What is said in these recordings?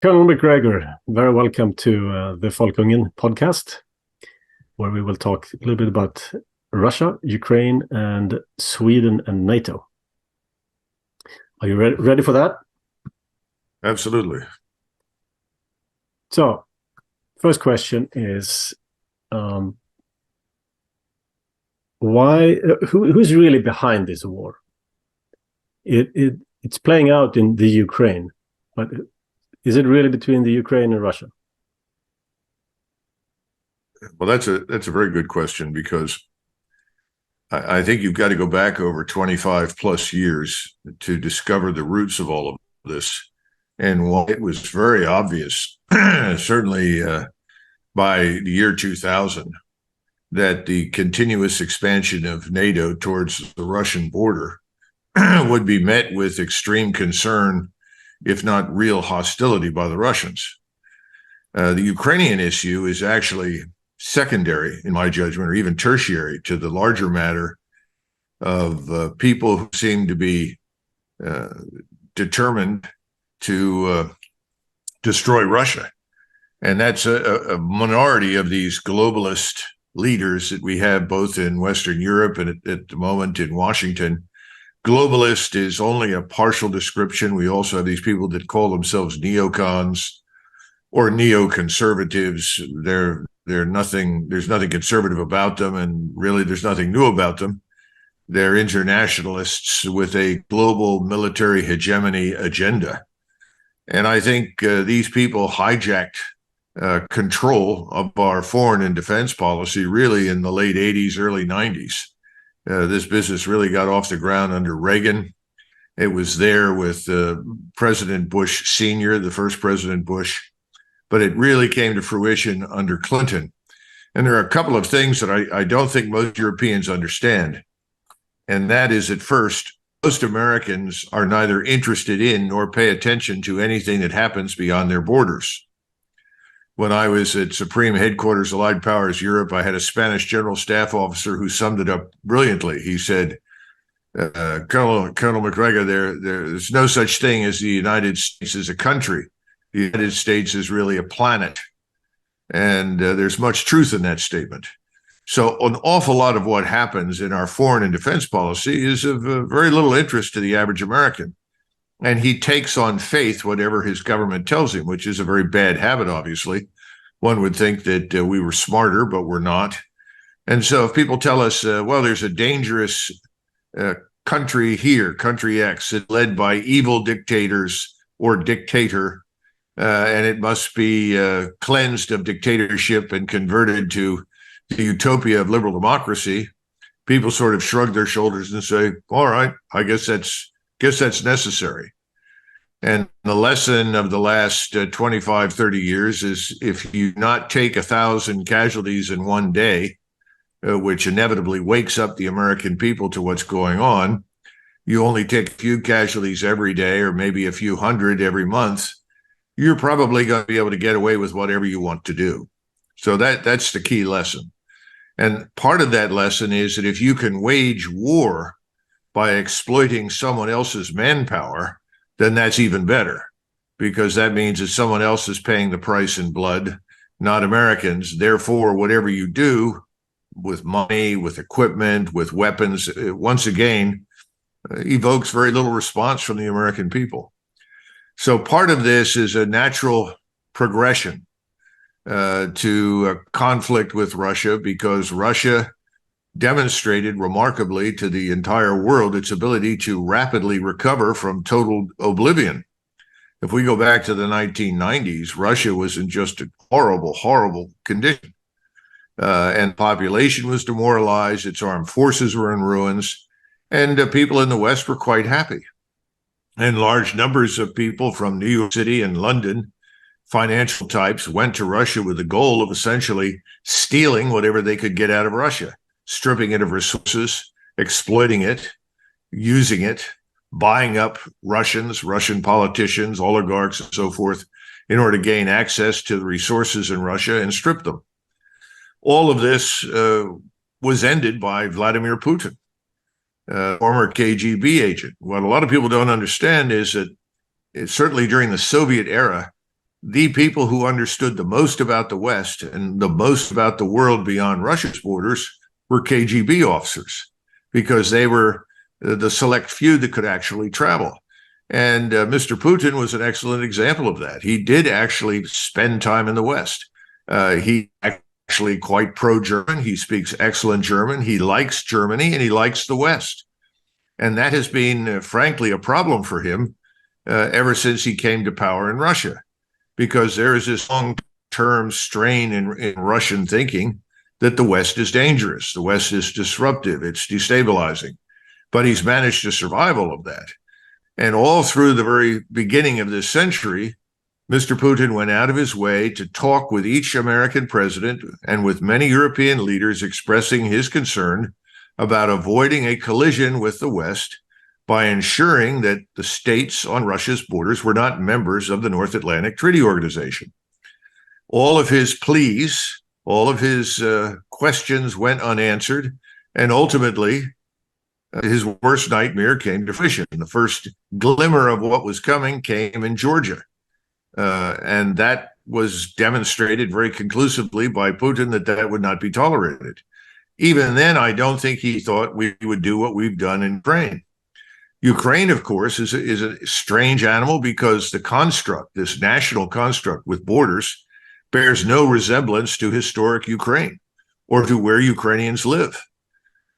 Colonel McGregor, very welcome to the Folkungen podcast, where we will talk a little bit about Russia, Ukraine, and Sweden and NATO. Are you ready for that? Absolutely. So, first question is, who's really behind this war? It's playing out in the Ukraine, but is it really between the Ukraine and Russia? Well, that's a very good question, because I think you've got to go back over 25 plus years to discover the roots of all of this. And while it was very obvious, certainly by the year 2000, that the continuous expansion of NATO towards the Russian border would be met with extreme concern, if not real hostility, by the Russians. The Ukrainian issue is actually secondary, in my judgment, or even tertiary to the larger matter of people who seem to be determined to destroy Russia. And that's a minority of these globalist leaders that we have both in Western Europe and at the moment in Washington. Globalist is only a partial description. We also have these people that call themselves neocons or neoconservatives. There's nothing conservative about them, and really there's nothing new about them. They're internationalists with a global military hegemony agenda. And I think these people hijacked control of our foreign and defense policy really in the late 80s, early 90s. This business really got off the ground under Reagan. It was there with President Bush Sr., the first President Bush, but it really came to fruition under Clinton. And there are a couple of things that I don't think most Europeans understand. And that is, at first, most Americans are neither interested in nor pay attention to anything that happens beyond their borders. When I was at Supreme Headquarters Allied Powers Europe, I had a Spanish General Staff Officer who summed it up brilliantly. He said, Colonel McGregor, there's no such thing as the United States as a country. The United States is really a planet. And there's much truth in that statement. So an awful lot of what happens in our foreign and defense policy is of very little interest to the average American. And he takes on faith whatever his government tells him, which is a very bad habit, obviously. One would think that we were smarter, but we're not. And so if people tell us, well, there's a dangerous country here, country X, led by evil dictators or dictator, and it must be cleansed of dictatorship and converted to the utopia of liberal democracy, people sort of shrug their shoulders and say, all right, I guess that's necessary. And the lesson of the last 25, 30 years is, if you not take 1,000 casualties in one day, which inevitably wakes up the American people to what's going on, you only take a few casualties every day, or maybe a few hundred every month, you're probably going to be able to get away with whatever you want to do. So that's the key lesson. And part of that lesson is that if you can wage war by exploiting someone else's manpower, then that's even better, because that means that someone else is paying the price in blood, not Americans. Therefore, whatever you do with money, with equipment, with weapons, once again, evokes very little response from the American people. So part of this is a natural progression to a conflict with Russia, because Russia demonstrated remarkably to the entire world its ability to rapidly recover from total oblivion. If we go back to the 1990s, Russia was in just a horrible, horrible condition. And population was demoralized, its armed forces were in ruins, and people in the West were quite happy. And large numbers of people from New York City and London, financial types, went to Russia with the goal of essentially stealing whatever they could get out of Russia, stripping it of resources, exploiting it, using it, buying up Russians, Russian politicians, oligarchs, and so forth, in order to gain access to the resources in Russia and strip them. All of this was ended by Vladimir Putin, former KGB agent. What a lot of people don't understand is that certainly during the Soviet era, the people who understood the most about the West and the most about the world beyond Russia's borders were KGB officers, because they were the select few that could actually travel. And Mr. Putin was an excellent example of that. He did actually spend time in the West. He actually quite pro-German. He speaks excellent German. He likes Germany and he likes the West. And that has been, frankly, a problem for him ever since he came to power in Russia, because there is this long-term strain in Russian thinking that the West is dangerous. The West is disruptive. It's destabilizing. But he's managed to survive all of that. And all through the very beginning of this century, Mr. Putin went out of his way to talk with each American president and with many European leaders, expressing his concern about avoiding a collision with the West by ensuring that the states on Russia's borders were not members of the North Atlantic Treaty Organization. All of his pleas, all of his questions went unanswered, and ultimately, his worst nightmare came to fruition. The first glimmer of what was coming came in Georgia. And that was demonstrated very conclusively by Putin that would not be tolerated. Even then, I don't think he thought we would do what we've done in Ukraine. Ukraine, of course, is a strange animal, because the construct, this national construct with borders, bears no resemblance to historic Ukraine or to where Ukrainians live.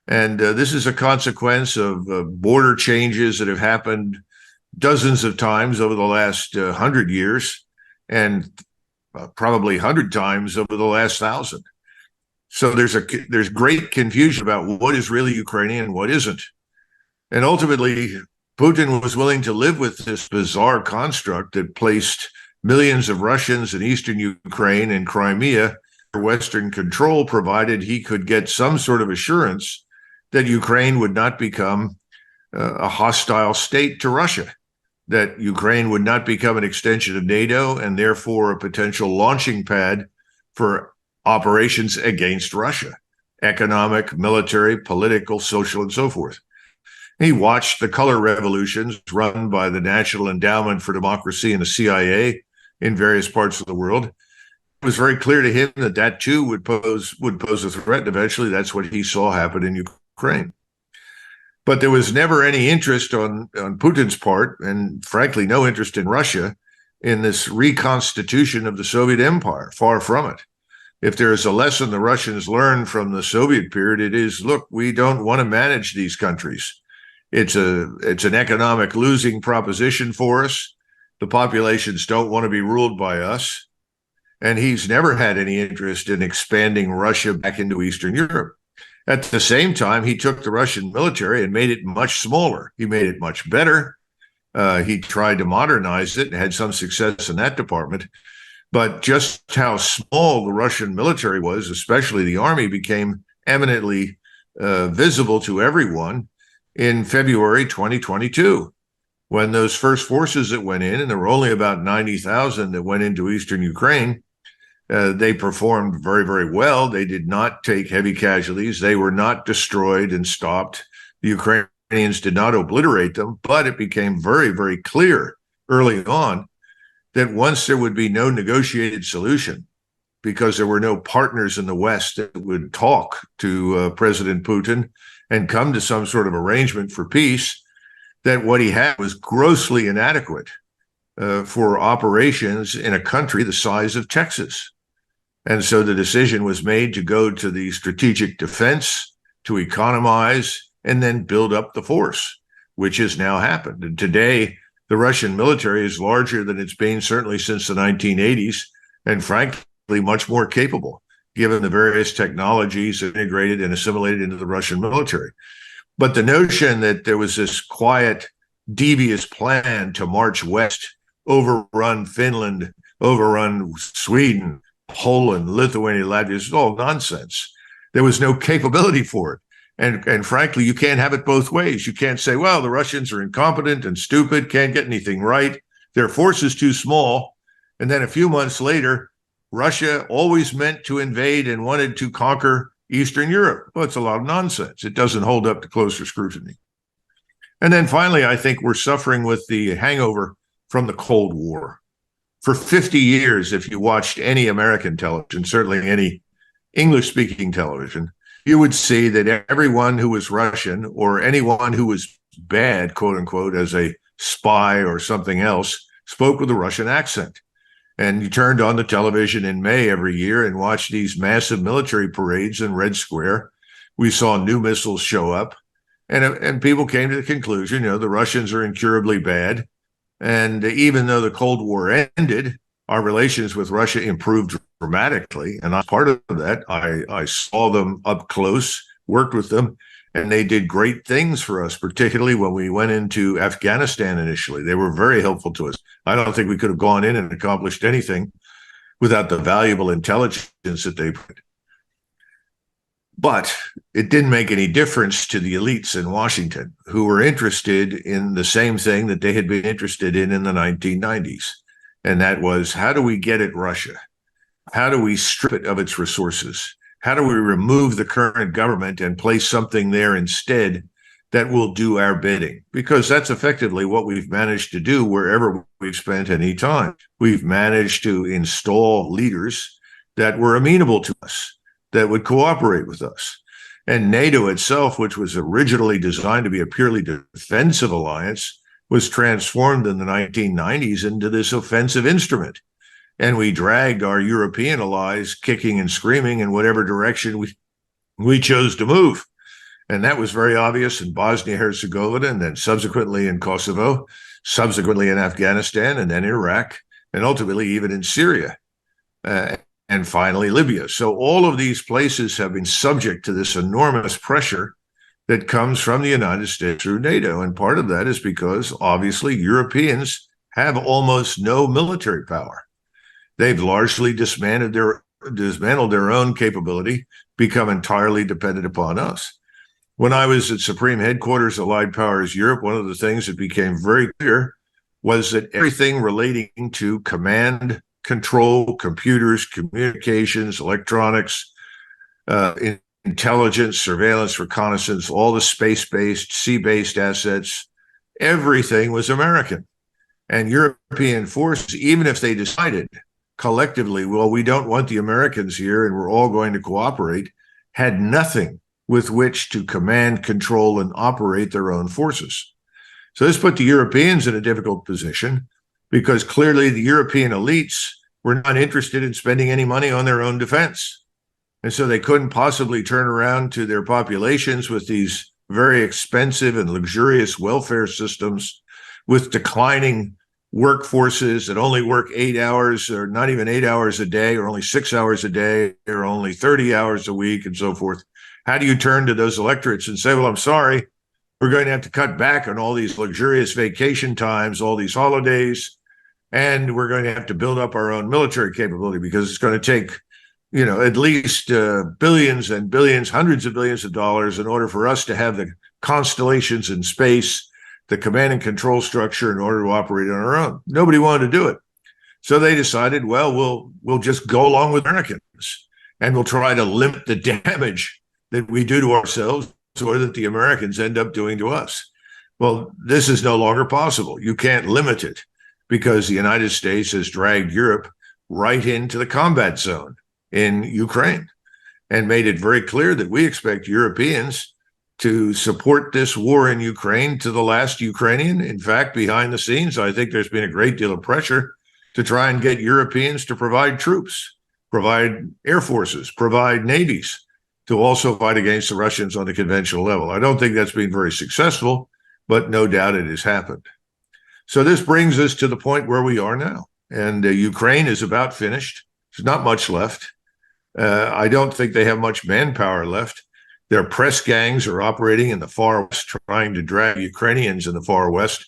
And this is a consequence of border changes that have happened dozens of times over the last 100 years, and probably 100 times over the last 1,000. So there's great confusion about what is really Ukrainian and what isn't. And ultimately, Putin was willing to live with this bizarre construct that placed millions of Russians in eastern Ukraine and Crimea under Western control, provided he could get some sort of assurance that Ukraine would not become a hostile state to Russia, that Ukraine would not become an extension of NATO and therefore a potential launching pad for operations against Russia, economic, military, political, social, and so forth. He watched the color revolutions run by the National Endowment for Democracy and the CIA in various parts of the world. It was very clear to him that too would pose a threat, and eventually that's what he saw happen in Ukraine. But there was never any interest on Putin's part, and frankly, no interest in Russia, in this reconstitution of the Soviet Empire. Far from it. If there is a lesson the Russians learned from the Soviet period, it is, look, we don't want to manage these countries. It's an economic losing proposition for us. The populations don't want to be ruled by us. And he's never had any interest in expanding Russia back into Eastern Europe. At the same time, he took the Russian military and made it much smaller. He made it much better. He tried to modernize it and had some success in that department. But just how small the Russian military was, especially the army, became eminently visible to everyone in February 2022, when those first forces that went in, and there were only about 90,000 that went into Eastern Ukraine, they performed very, very well. They did not take heavy casualties. They were not destroyed and stopped. The Ukrainians did not obliterate them, but it became very, very clear early on that once there would be no negotiated solution, because there were no partners in the West that would talk to President Putin and come to some sort of arrangement for peace, that what he had was grossly inadequate for operations in a country the size of Texas. And so the decision was made to go to the strategic defense, to economize, and then build up the force, which has now happened. And today, the Russian military is larger than it's been certainly since the 1980s, and frankly, much more capable, given the various technologies integrated and assimilated into the Russian military. But the notion that there was this quiet, devious plan to march west, overrun Finland, overrun Sweden, Poland, Lithuania, Latvia, is all nonsense. There was no capability for it. And frankly, you can't have it both ways. You can't say, well, the Russians are incompetent and stupid, can't get anything right. Their force is too small. And then a few months later, Russia always meant to invade and wanted to conquer Eastern Europe. Well, it's a lot of nonsense. It doesn't hold up to closer scrutiny. And then finally, I think we're suffering with the hangover from the Cold War. For 50 years, if you watched any American television, certainly any English-speaking television, you would see that everyone who was Russian or anyone who was bad, quote unquote, as a spy or something else, spoke with a Russian accent. And you turned on the television in May every year and watched these massive military parades in Red Square. We saw new missiles show up, and people came to the conclusion, the Russians are incurably bad. And even though the Cold War ended, our relations with Russia improved dramatically. And as part of that, I saw them up close, worked with them, and they did great things for us, particularly when we went into Afghanistan initially. They were very helpful to us. I don't think we could have gone in and accomplished anything without the valuable intelligence that they brought. But it didn't make any difference to the elites in Washington, who were interested in the same thing that they had been interested in the 1990s. And that was, how do we get at Russia? How do we strip it of its resources? How do we remove the current government and place something there instead that will do our bidding? Because that's effectively what we've managed to do wherever we've spent any time. We've managed to install leaders that were amenable to us, that would cooperate with us. And NATO itself, which was originally designed to be a purely defensive alliance, was transformed in the 1990s into this offensive instrument. And we dragged our European allies kicking and screaming in whatever direction we chose to move. And that was very obvious in Bosnia-Herzegovina, and then subsequently in Kosovo, subsequently in Afghanistan, and then Iraq, and ultimately even in Syria, and finally Libya. So all of these places have been subject to this enormous pressure that comes from the United States through NATO. And part of that is because, obviously, Europeans have almost no military power. They've largely dismantled their own capability, become entirely dependent upon us. When I was at Supreme Headquarters Allied Powers Europe, one of the things that became very clear was that everything relating to command, control, computers, communications, electronics, intelligence, surveillance, reconnaissance, all the space-based, sea-based assets, everything was American. And European forces, even if they decided collectively, well, we don't want the Americans here and we're all going to cooperate, had nothing with which to command, control, and operate their own forces. So this put the Europeans in a difficult position because clearly the European elites were not interested in spending any money on their own defense. And so they couldn't possibly turn around to their populations with these very expensive and luxurious welfare systems with declining workforces that only work 8 hours or not even 8 hours a day or only 6 hours a day or only 30 hours a week and so forth. How do you turn to those electorates and say, well, I'm sorry, we're going to have to cut back on all these luxurious vacation times, all these holidays, and we're going to have to build up our own military capability because it's going to take, at least billions and billions, hundreds of billions of dollars in order for us to have the constellations in space, the command and control structure in order to operate on our own. Nobody wanted to do it. So they decided, well, we'll just go along with Americans and we'll try to limit the damage that we do to ourselves or that the Americans end up doing to us. Well, this is no longer possible. You can't limit it because the United States has dragged Europe right into the combat zone in Ukraine and made it very clear that we expect Europeans to support this war in Ukraine to the last Ukrainian. In fact, behind the scenes, I think there's been a great deal of pressure to try and get Europeans to provide troops, provide air forces, provide navies to also fight against the Russians on the conventional level. I don't think that's been very successful, but no doubt it has happened. So this brings us to the point where we are now. And Ukraine is about finished. There's not much left. I don't think they have much manpower left. Their press gangs are operating in the far west, trying to drag Ukrainians in the far west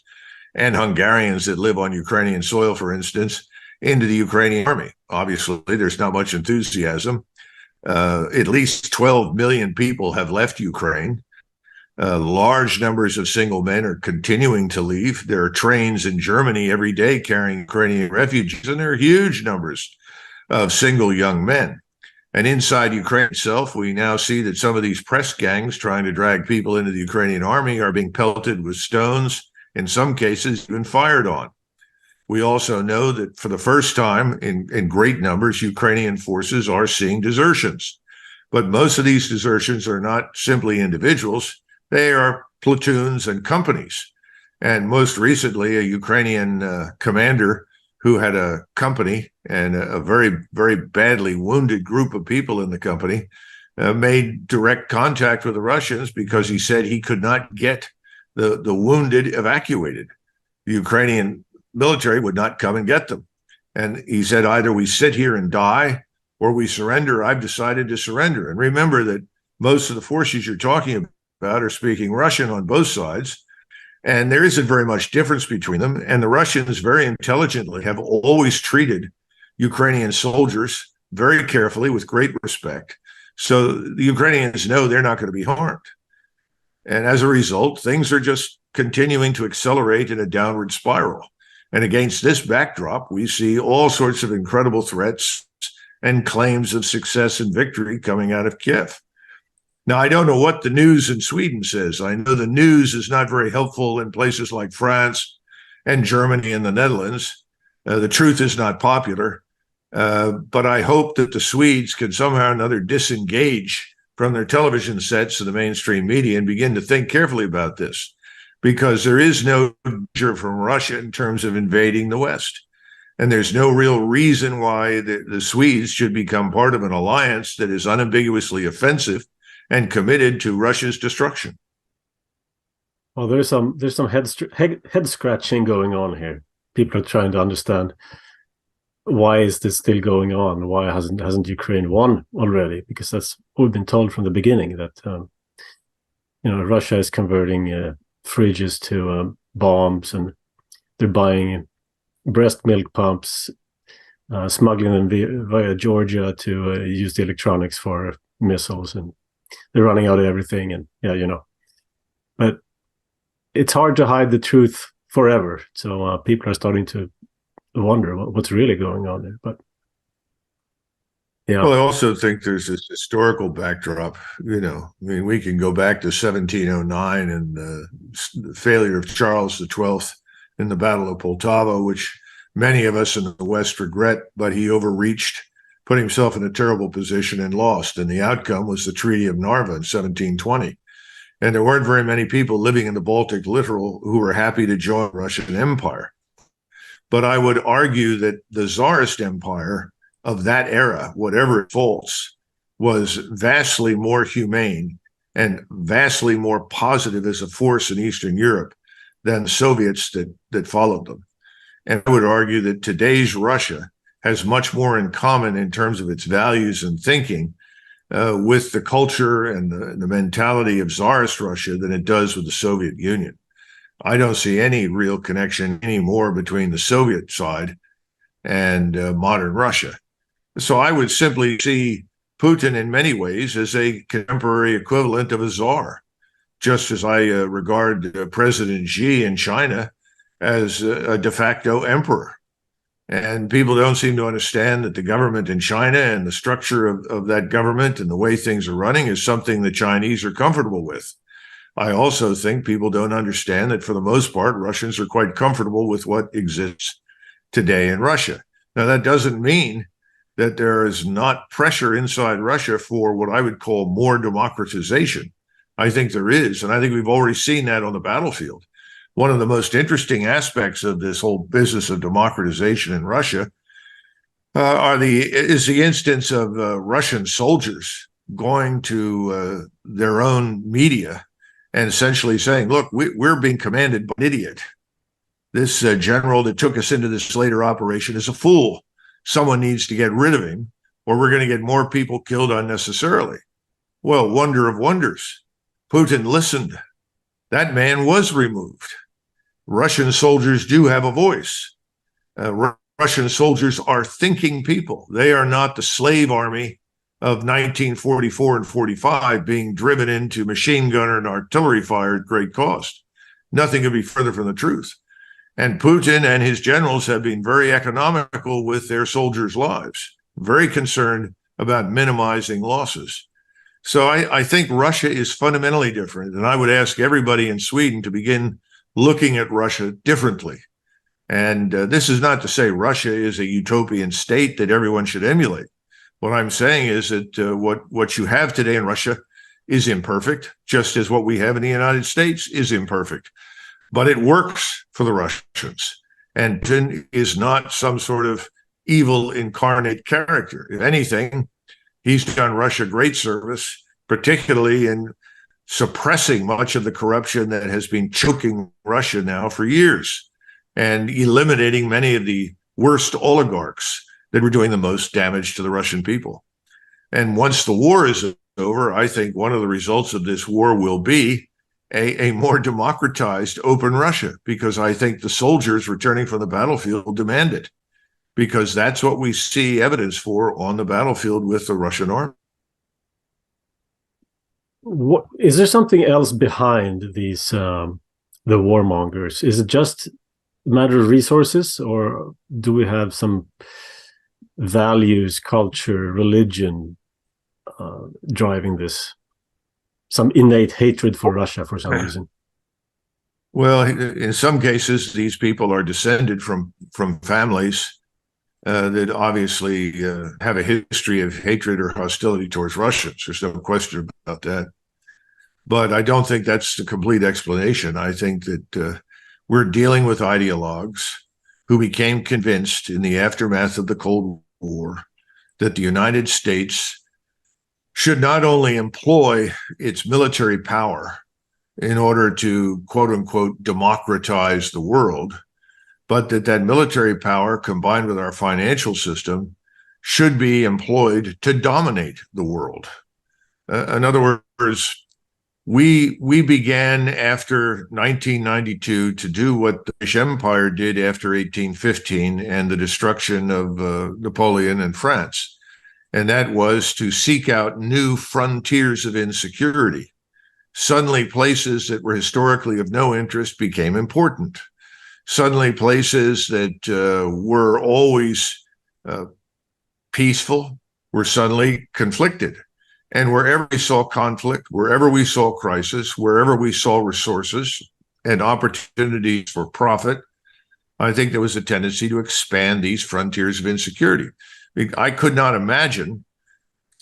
and Hungarians that live on Ukrainian soil, for instance, into the Ukrainian army. Obviously, there's not much enthusiasm. At least 12 million people have left Ukraine. Large numbers of single men are continuing to leave. There are trains in Germany every day carrying Ukrainian refugees, and there are huge numbers of single young men. And inside Ukraine itself, we now see that some of these press gangs trying to drag people into the Ukrainian army are being pelted with stones, in some cases even fired on. we also know that for the first time in great numbers, Ukrainian forces are seeing desertions. But most of these desertions are not simply individuals. They are platoons and companies. And most recently, a Ukrainian commander who had a company and a very, very badly wounded group of people in the company made direct contact with the Russians because he said he could not get the wounded evacuated. The Ukrainian military would not come and get them. And he said, either we sit here and die or we surrender. I've decided to surrender. And remember that most of the forces you're talking about are speaking Russian on both sides. And there isn't very much difference between them. And the Russians very intelligently have always treated Ukrainian soldiers very carefully with great respect. So the Ukrainians know they're not going to be harmed. And as a result, things are just continuing to accelerate in a downward spiral. And against this backdrop, we see all sorts of incredible threats and claims of success and victory coming out of Kiev. Now, I don't know what the news in Sweden says. I know the news is not very helpful in places like France and Germany and the Netherlands. The truth is not popular, but I hope that the Swedes can somehow or another disengage from their television sets to the mainstream media and begin to think carefully about this, because there is no danger from Russia in terms of invading the West. And there's no real reason why the Swedes should become part of an alliance that is unambiguously offensive and committed to Russia's destruction. Well, there's some head scratching going on here. People are trying to understand, why is this still going on? Why hasn't Ukraine won already? Because that's what we've been told from the beginning, that Russia is converting fridges to bombs, and they're buying breast milk pumps, smuggling them via Georgia to use the electronics for missiles, and they're running out of everything. And but it's hard to hide the truth forever. So people are starting to wonder what's really going on there. But yeah. Well, I also think there's this historical backdrop. We can go back to 1709 and the failure of Charles XII in the Battle of Poltava, which many of us in the West regret, but he overreached, put himself in a terrible position, and lost. And the outcome was the Treaty of Narva in 1720. And there weren't very many people living in the Baltic littoral who were happy to join the Russian Empire. But I would argue that the Tsarist Empire of that era, whatever its faults, was vastly more humane and vastly more positive as a force in Eastern Europe than the Soviets that followed them. And I would argue that today's Russia has much more in common in terms of its values and thinking with the culture and the mentality of Tsarist Russia than it does with the Soviet Union. I don't see any real connection anymore between the Soviet side and modern Russia. So I would simply see Putin in many ways as a contemporary equivalent of a czar, just as I regard President Xi in China as a de facto emperor. And people don't seem to understand that the government in China and the structure of that government and the way things are running is something the Chinese are comfortable with. I also think people don't understand that for the most part, Russians are quite comfortable with what exists today in Russia. Now, that doesn't mean that there is not pressure inside Russia for what I would call more democratization. I think there is, and I think we've already seen that on the battlefield. One of the most interesting aspects of this whole business of democratization in Russia is the instance of Russian soldiers going to their own media and essentially saying, look, we're being commanded by an idiot. This general that took us into this later operation is a fool. Someone needs to get rid of him, or we're going to get more people killed unnecessarily. Well, wonder of wonders. Putin listened. That man was removed. Russian soldiers do have a voice. Russian soldiers are thinking people. They are not the slave army of 1944 and 45 being driven into machine gunner and artillery fire at great cost. Nothing could be further from the truth. And Putin and his generals have been very economical with their soldiers' lives, very concerned about minimizing losses. So I think Russia is fundamentally different. And I would ask everybody in Sweden to begin looking at Russia differently. And this is not to say Russia is a utopian state that everyone should emulate. What I'm saying is that what you have today in Russia is imperfect, just as what we have in the United States is imperfect. But it works for the Russians. And Putin is not some sort of evil incarnate character. If anything, he's done Russia great service, particularly in suppressing much of the corruption that has been choking Russia now for years and eliminating many of the worst oligarchs that were doing the most damage to the Russian people. And once the war is over, I think one of the results of this war will be a more democratized, open Russia, because I think the soldiers returning from the battlefield demand it, because that's what we see evidence for on the battlefield with the Russian army. What, is there something else behind these the warmongers? Is it just a matter of resources, or do we have some values, culture, religion driving this? Some innate hatred for Russia for some reason? Well, in some cases, these people are descended from families that obviously have a history of hatred or hostility towards Russians. There's no question about that. But I don't think that's the complete explanation. I think that we're dealing with ideologues who became convinced in the aftermath of the Cold War that the United States should not only employ its military power in order to, quote unquote, democratize the world, but that military power combined with our financial system should be employed to dominate the world. In other words, we began after 1992 to do what the British Empire did after 1815 and the destruction of Napoleon and France. And that was to seek out new frontiers of insecurity. Suddenly, places that were historically of no interest became important. Suddenly, places that were always peaceful were suddenly conflicted. And wherever we saw conflict, wherever we saw crisis, wherever we saw resources and opportunities for profit, I think there was a tendency to expand these frontiers of insecurity. I could not imagine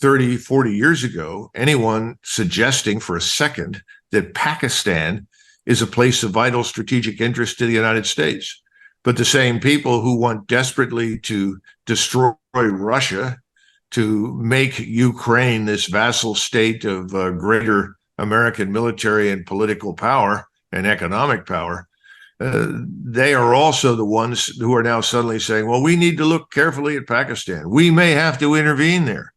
30, 40 years ago anyone suggesting for a second that Pakistan is a place of vital strategic interest to the United States. But the same people who want desperately to destroy Russia, to make Ukraine this vassal state of greater American military and political power and economic power, they are also the ones who are now suddenly saying, well, we need to look carefully at Pakistan. We may have to intervene there.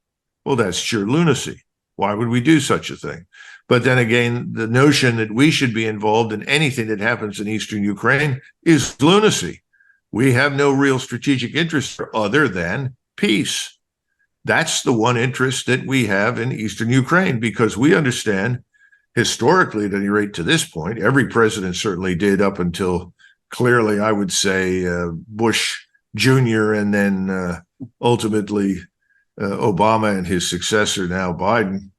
Well, that's sheer lunacy. Why would we do such a thing? But then again, the notion that we should be involved in anything that happens in eastern Ukraine is lunacy. We have no real strategic interest other than peace. That's the one interest that we have in eastern Ukraine, because we understand historically, at any rate to this point, every president certainly did up until clearly, I would say, Bush Jr. and then ultimately Obama and his successor, now Biden.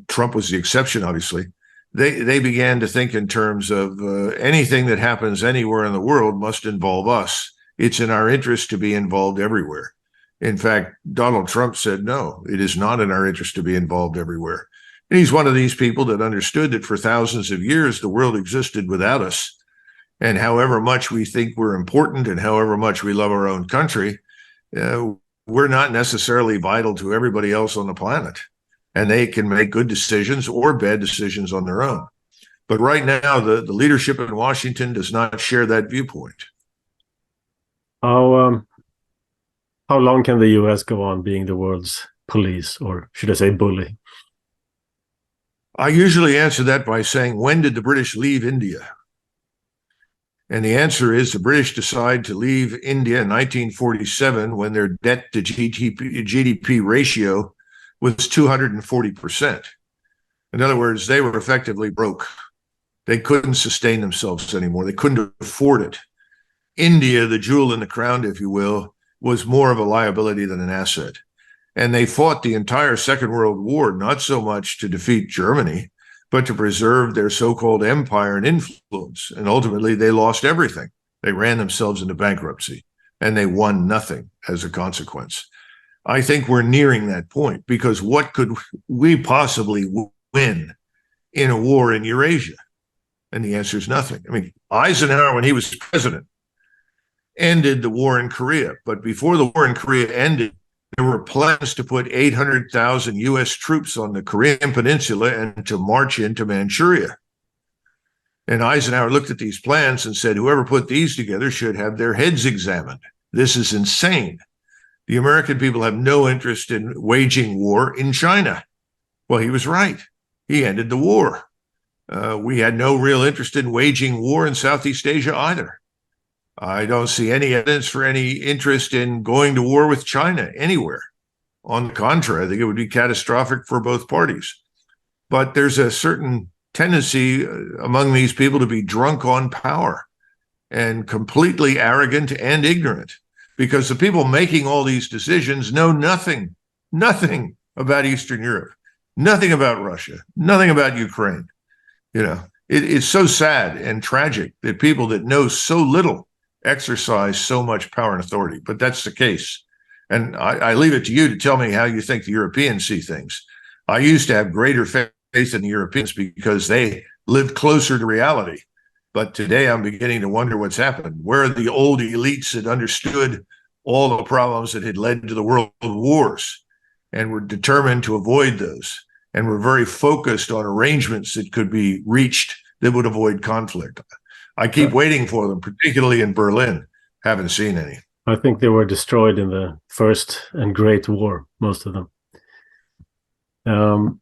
Trump was the exception, obviously. They began to think in terms of anything that happens anywhere in the world must involve us. It's in our interest to be involved everywhere. In fact, Donald Trump said, no, it is not in our interest to be involved everywhere. And he's one of these people that understood that for thousands of years, the world existed without us. And however much we think we're important and however much we love our own country, we're not necessarily vital to everybody else on the planet. And they can make good decisions or bad decisions on their own. But right now, the leadership in Washington does not share that viewpoint. How long can the U.S. go on being the world's police, or should I say bully? I usually answer that by saying, when did the British leave India? And the answer is the British decide to leave India in 1947 when their debt to GDP ratio was 240%. In other words, they were effectively broke. They couldn't sustain themselves anymore. They couldn't afford it. India, the jewel in the crown, if you will, was more of a liability than an asset. And they fought the entire Second World War, not so much to defeat Germany, but to preserve their so-called empire and influence. And ultimately, they lost everything. They ran themselves into bankruptcy, and they won nothing as a consequence. I think we're nearing that point, because what could we possibly win in a war in Eurasia? And the answer is nothing. I mean, Eisenhower, when he was president, ended the war in Korea. But before the war in Korea ended, there were plans to put 800,000 U.S. troops on the Korean Peninsula and to march into Manchuria. And Eisenhower looked at these plans and said, whoever put these together should have their heads examined. This is insane. The American people have no interest in waging war in China. Well, he was right. He ended the war. We had no real interest in waging war in Southeast Asia either. I don't see any evidence for any interest in going to war with China anywhere. On the contrary, I think it would be catastrophic for both parties. But there's a certain tendency among these people to be drunk on power and completely arrogant and ignorant, because the people making all these decisions know nothing about Eastern Europe, nothing about Russia, nothing about Ukraine. You know, it's so sad and tragic that people that know so little exercise so much power and authority, but that's the case. And I leave it to you to tell me how you think the Europeans see things. I used to have greater faith in the Europeans because they lived closer to reality. But today I'm beginning to wonder what's happened. Where are the old elites that understood all the problems that had led to the world wars and were determined to avoid those, and were very focused on arrangements that could be reached that would avoid conflict? I keep waiting for them, particularly in Berlin. Haven't seen any. I think they were destroyed in the First and Great War, most of them. How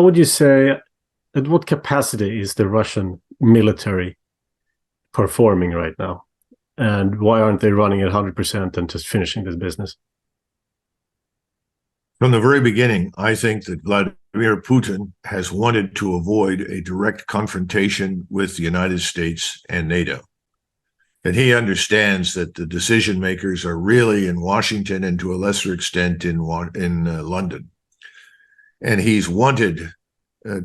would you say, at what capacity is the Russian military performing right now? And why aren't they running at 100% and just finishing this business? From the very beginning, I think that Vladimir Putin has wanted to avoid a direct confrontation with the United States and NATO. And he understands that the decision makers are really in Washington and to a lesser extent in London. And he's wanted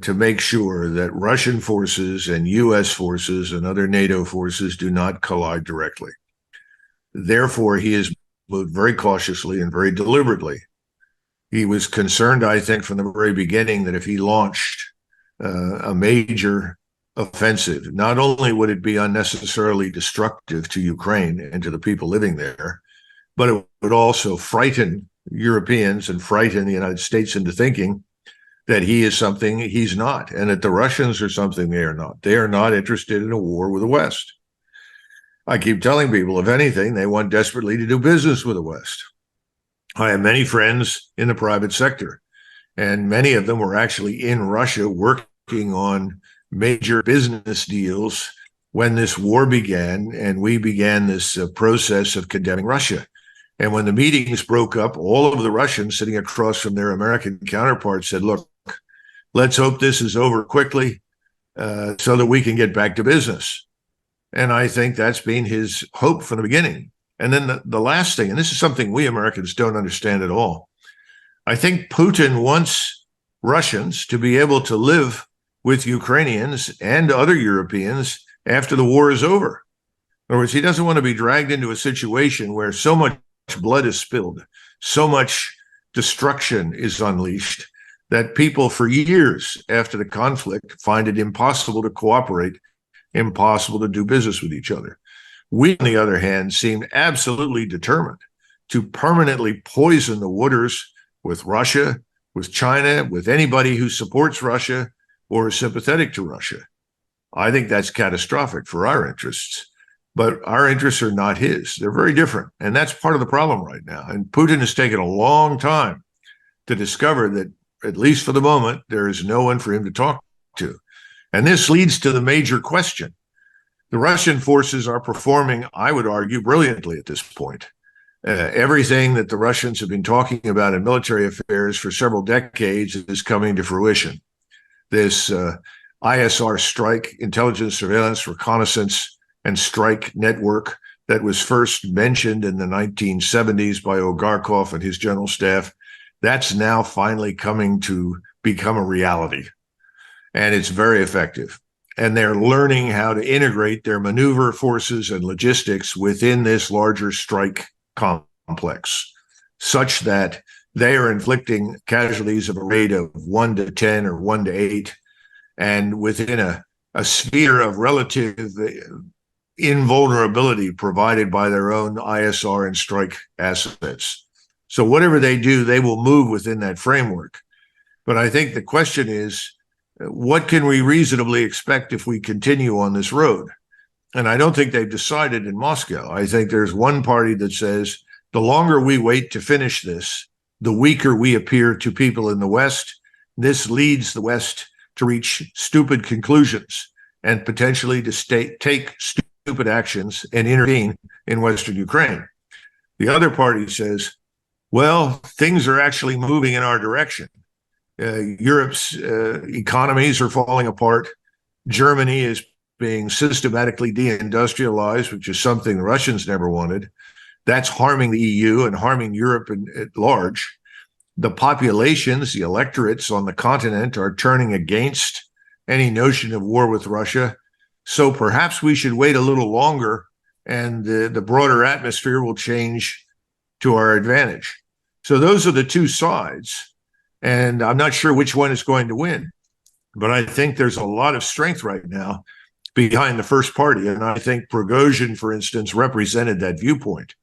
to make sure that Russian forces and U.S. forces and other NATO forces do not collide directly. Therefore, he has moved very cautiously and very deliberately. He was concerned, I think, from the very beginning that if he launched a major offensive, not only would it be unnecessarily destructive to Ukraine and to the people living there, but it would also frighten Europeans and frighten the United States into thinking that he is something he's not, and that the Russians are something they are not. They are not interested in a war with the West. I keep telling people, if anything, they want desperately to do business with the West. I have many friends in the private sector, and many of them were actually in Russia working on major business deals when this war began, and we began this process of condemning Russia. And when the meetings broke up, all of the Russians sitting across from their American counterparts said, look, let's hope this is over quickly so that we can get back to business. And I think that's been his hope from the beginning. And then the last thing, and this is something we Americans don't understand at all, I think Putin wants Russians to be able to live with Ukrainians and other Europeans after the war is over. In other words, he doesn't want to be dragged into a situation where so much blood is spilled, so much destruction is unleashed, that people for years after the conflict find it impossible to cooperate, impossible to do business with each other. We, on the other hand, seem absolutely determined to permanently poison the waters with Russia, with China, with anybody who supports Russia or is sympathetic to Russia. I think that's catastrophic for our interests, but our interests are not his. They're very different, and that's part of the problem right now. And Putin has taken a long time to discover that, at least for the moment, there is no one for him to talk to. And this leads to the major question. The Russian forces are performing, I would argue, brilliantly at this point. Everything that the Russians have been talking about in military affairs for several decades is coming to fruition. This ISR strike, intelligence, surveillance, reconnaissance, and strike network that was first mentioned in the 1970s by Ogarkov and his general staff, that's now finally coming to become a reality. And it's very effective. And they're learning how to integrate their maneuver forces and logistics within this larger strike complex, such that they are inflicting casualties of a rate of 1 to 10 or 1 to 8, and within a sphere of relative invulnerability provided by their own ISR and strike assets. So whatever they do, they will move within that framework. But I think the question is, what can we reasonably expect if we continue on this road? And I don't think they've decided in Moscow. I think there's one party that says the longer we wait to finish this, the weaker we appear to people in the West. This leads the West to reach stupid conclusions and potentially to take stupid actions and intervene in Western Ukraine. The other party says, well, things are actually moving in our direction. Europe's economies are falling apart. Germany is being systematically deindustrialized, which is something the Russians never wanted. That's harming the EU and harming Europe at large. The populations, the electorates on the continent are turning against any notion of war with Russia. So perhaps we should wait a little longer, and the broader atmosphere will change to our advantage. So those are the two sides. And I'm not sure which one is going to win. But I think there's a lot of strength right now behind the first party. And I think Prigozhin, for instance, represented that viewpoint.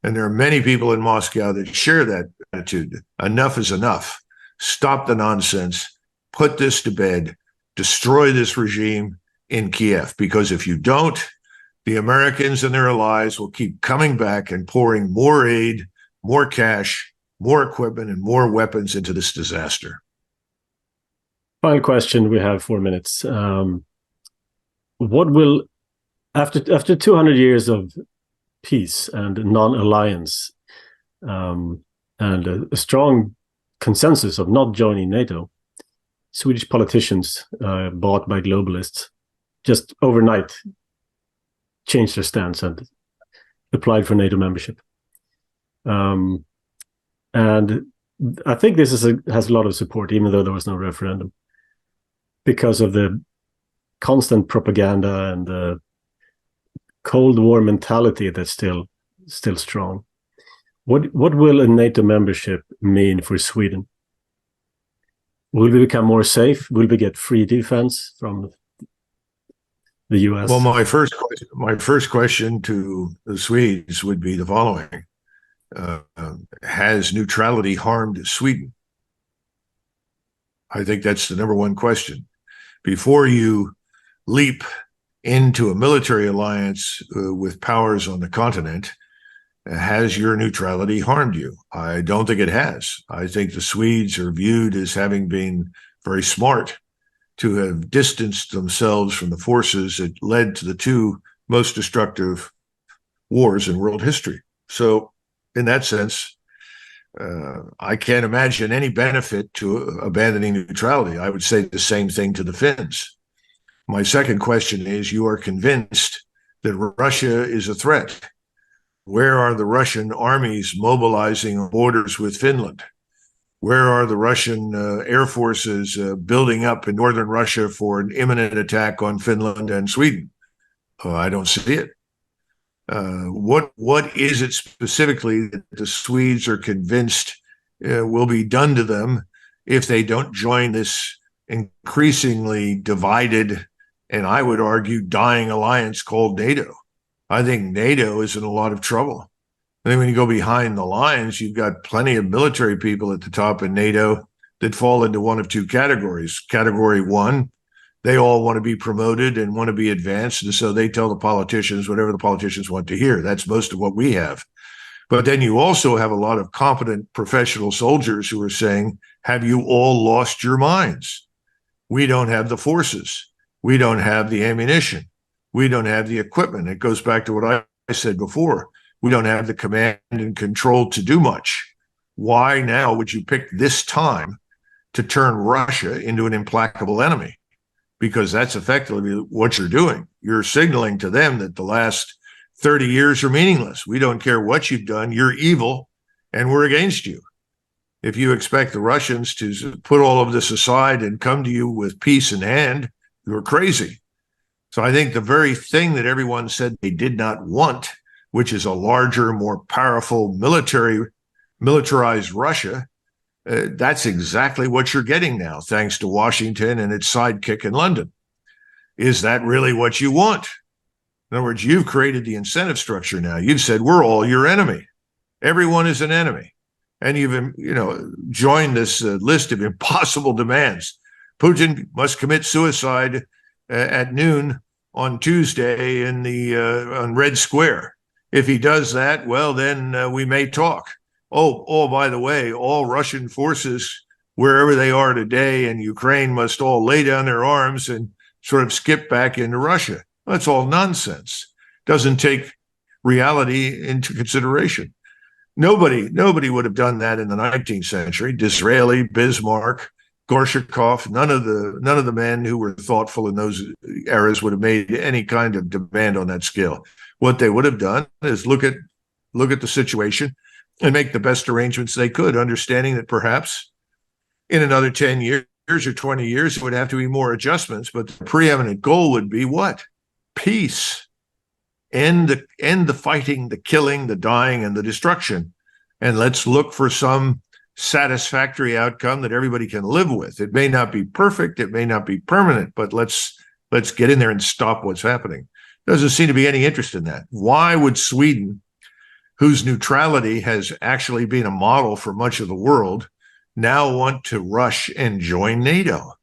And there are many people in Moscow that share that attitude. Enough is enough. Stop the nonsense. Put this to bed. Destroy this regime in Kiev. Because if you don't, the Americans and their allies will keep coming back and pouring more aid, more cash, more equipment, and more weapons into this disaster. Final question. We have 4 minutes. What will, after 200 years of peace and non-alliance, and a strong consensus of not joining NATO, Swedish politicians bought by globalists just overnight changed their stance and applied for NATO membership. And I think this has a lot of support, even though there was no referendum, because of the constant propaganda and the Cold War mentality that's still strong. What will a NATO membership mean for Sweden? Will we become more safe? Will we get free defense from the US? Well, my first question to the Swedes would be the following. Has neutrality harmed Sweden? I think that's the number one question. Before you leap into a military alliance with powers on the continent, has your neutrality harmed you? I don't think it has. I think the Swedes are viewed as having been very smart to have distanced themselves from the forces that led to the two most destructive wars in world history. So in that sense, I can't imagine any benefit to abandoning neutrality. I would say the same thing to the Finns. My second question is, you are convinced that Russia is a threat. Where are the Russian armies mobilizing on borders with Finland? Where are the Russian air forces building up in northern Russia for an imminent attack on Finland and Sweden? I don't see it. What is it specifically that the Swedes are convinced will be done to them if they don't join this increasingly divided, and I would argue dying alliance called NATO? I think NATO is in a lot of trouble. And then when you go behind the lines, you've got plenty of military people at the top in NATO that fall into one of two categories. Category one, they all want to be promoted and want to be advanced. And so they tell the politicians whatever the politicians want to hear. That's most of what we have. But then you also have a lot of competent professional soldiers who are saying, have you all lost your minds? We don't have the forces. We don't have the ammunition. We don't have the equipment. It goes back to what I said before. We don't have the command and control to do much. Why now would you pick this time to turn Russia into an implacable enemy? Because that's effectively what you're doing. You're signaling to them that the last 30 years are meaningless. We don't care what you've done. You're evil, and we're against you. If you expect the Russians to put all of this aside and come to you with peace in hand, you're crazy. So I think the very thing that everyone said they did not want, which is a larger, more powerful militarized Russia, that's exactly what you're getting now, thanks to Washington and its sidekick in London. Is that really what you want? In other words, you've created the incentive structure now. You've said, we're all your enemy. Everyone is an enemy. And you've, joined this list of impossible demands. Putin must commit suicide at noon on Tuesday on Red Square. If he does that, well, then we may talk. Oh, by the way, all Russian forces, wherever they are today in Ukraine, must all lay down their arms and sort of skip back into Russia. That's all nonsense. Doesn't take reality into consideration. Nobody would have done that in the 19th century. Disraeli, Bismarck, Gorshakov, none of the men who were thoughtful in those eras would have made any kind of demand on that scale. What they would have done is look at the situation and make the best arrangements they could, understanding that perhaps in another 10 years or 20 years, it would have to be more adjustments. But the preeminent goal would be what? Peace. End the fighting, the killing, the dying, and the destruction. And let's look for some satisfactory outcome that everybody can live with. It may not be perfect, it may not be permanent, but let's get in there and stop what's happening. Doesn't seem to be any interest in that. Why would Sweden, whose neutrality has actually been a model for much of the world, now want to rush and join NATO?